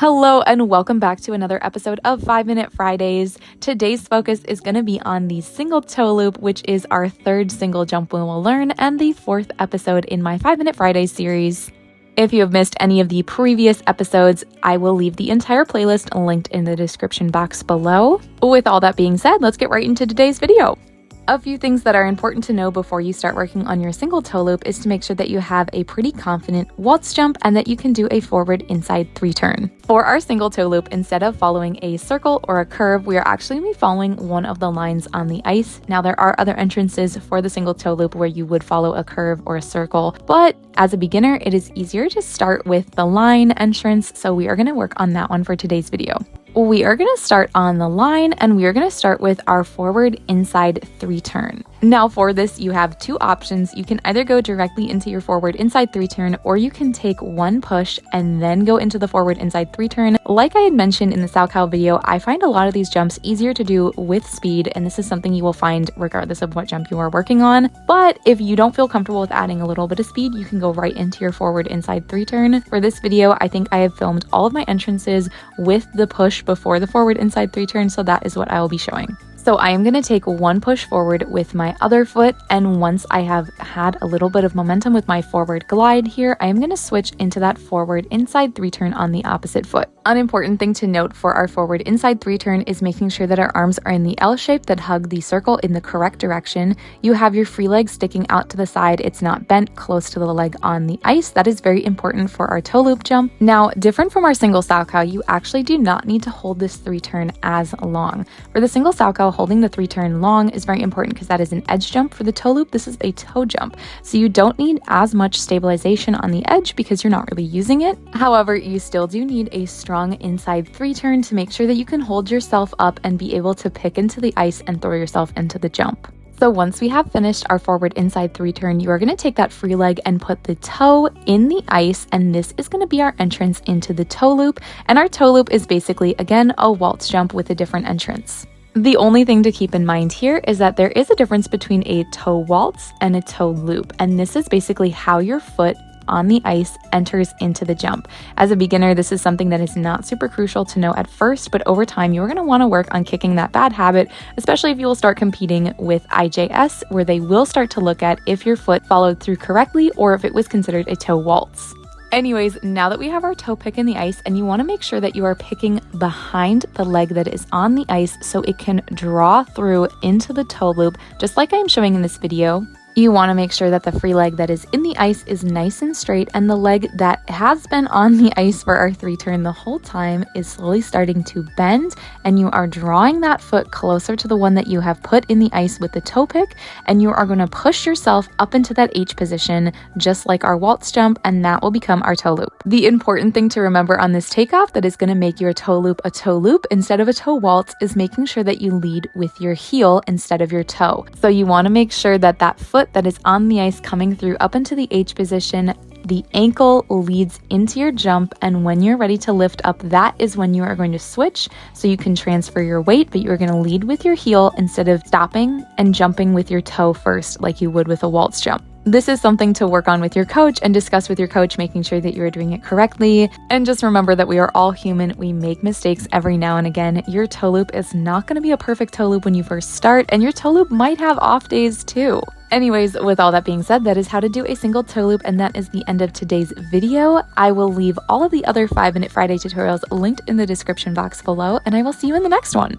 Hello and welcome back to another episode of 5-Minute Fridays. Today's focus is going to be on the single toe loop, which is our third single jump we will learn and the fourth episode in my 5-Minute Fridays series. If you have missed any of the previous episodes, I will leave the entire playlist linked in the description box below. With all that being said, let's get right into today's video. A few things that are important to know before you start working on your single toe loop is to make sure that you have a pretty confident waltz jump and that you can do a forward inside 3 turn. For our single toe loop, instead of following a circle or a curve, we are actually going to be following one of the lines on the ice. Now, there are other entrances for the single toe loop where you would follow a curve or a circle, but as a beginner, it is easier to start with the line entrance, so we are going to work on that one for today's video. We are going to start on the line and we are going to start with our forward inside 3 turn. Now for this, you have 2 options. You can either go directly into your forward inside 3 turn, or you can take one push and then go into the forward inside 3 turn. Like I had mentioned in the Salchow video, I find a lot of these jumps easier to do with speed, and this is something you will find regardless of what jump you are working on. But if you don't feel comfortable with adding a little bit of speed, you can go right into your forward inside 3 turn. For this video, I think I have filmed all of my entrances with the push before the forward inside 3 turn, so that is what I will be showing. So I am going to take one push forward with my other foot, and once I have had a little bit of momentum with my forward glide here, I am going to switch into that forward inside 3 turn on the opposite foot. An important thing to note for our forward inside 3 turn is making sure that our arms are in the L shape that hug the circle in the correct direction. You have your free leg sticking out to the side. It's not bent close to the leg on the ice. That is very important for our toe loop jump. Now, different from our single Salchow, you actually do not need to hold this 3 turn as long. For the single Salchow, holding the 3 turn long is very important because that is an edge jump. For the toe loop, this is a toe jump. So you don't need as much stabilization on the edge because you're not really using it. However, you still do need a strong inside 3 turn to make sure that you can hold yourself up and be able to pick into the ice and throw yourself into the jump. So once we have finished our forward inside 3 turn, you are going to take that free leg and put the toe in the ice, and this is going to be our entrance into the toe loop. And our toe loop is basically, again, a waltz jump with a different entrance. The only thing to keep in mind here is that there is a difference between a toe waltz and a toe loop, and this is basically how your foot on the ice enters into the jump. As a beginner, this is something that is not super crucial to know at first, but over time you're going to want to work on kicking that bad habit, especially if you will start competing with IJS, where they will start to look at if your foot followed through correctly or if it was considered a toe waltz. Anyways, now that we have our toe pick in the ice, and you want to make sure that you are picking behind the leg that is on the ice so it can draw through into the toe loop, just like I am showing in this video. You want to make sure that the free leg that is in the ice is nice and straight, and the leg that has been on the ice for our 3 turn the whole time is slowly starting to bend, and you are drawing that foot closer to the one that you have put in the ice with the toe pick, and you are going to push yourself up into that H position just like our waltz jump, and that will become our toe loop. The important thing to remember on this takeoff that is going to make your toe loop a toe loop instead of a toe waltz is making sure that you lead with your heel instead of your toe. So you want to make sure that that foot that is on the ice coming through up into the H position, the ankle leads into your jump, and when you're ready to lift up, that is when you are going to switch so you can transfer your weight, but you're going to lead with your heel instead of stopping and jumping with your toe first like you would with a waltz jump. This is something to work on with your coach and discuss with your coach, making sure that you are doing it correctly. And just remember that we are all human. We make mistakes every now and again. Your toe loop is not going to be a perfect toe loop when you first start, and your toe loop might have off days too. Anyways, with all that being said, that is how to do a single toe loop, and that is the end of today's video. I will leave all of the other 5-Minute Friday tutorials linked in the description box below, and I will see you in the next one.